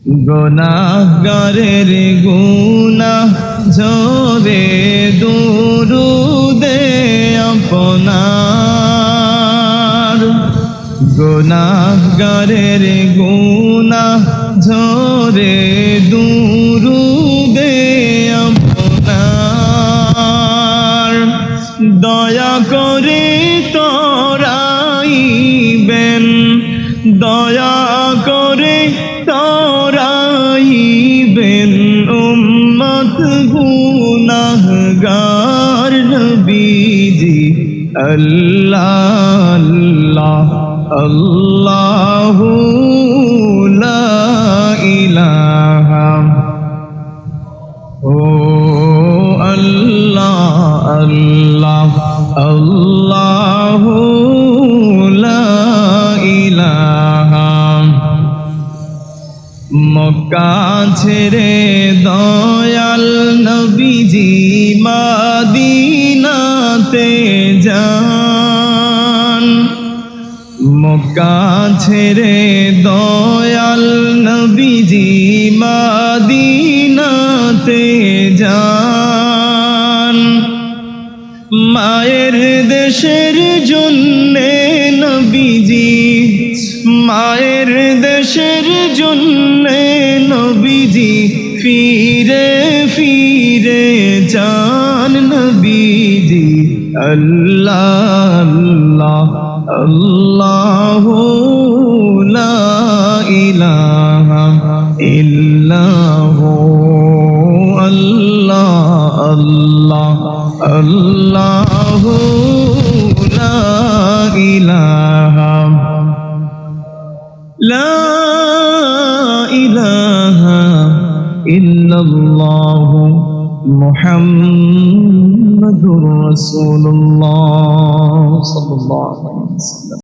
গুনাহগারের গুনাহ ঝরে দুরুদে আপনার, গুনাহগারের গুনাহ ঝরে দুরুদে আপনার। দয়া করে তরাইবেন, দয়া করে তরাইবেন উম্মত গুনাহগার নবীজি। আল্লাহ আল্লাহ আল্লাহু লা ইলাহা, ও আল্লাহ আল্লাহ আল্লাহু লা ইলাহা। মক্কা ছেড়ে দয়াল নবীজি মদিনাতে যান, মক্কা ছেড়ে দয়াল নবীজি মদিনাতে যান। মায়ের দেশের জন্যে নবীজি, মায়ের দেশের জন্যে নবীজি ফিরে ফিরে যান নবীজি। আল্লাহ আল্লাহ আল্লাহু লা ইলাহা ইল্লাহু, আল্লাহ আল্লাহ আল্লাহু লা ইলাহা, লা ইলাহা ইল্লাল্লাহ মুহাম্মাদুর রাসূলুল্লাহ সাল্লাল্লাহু আলাইহি ওয়াসাল্লাম।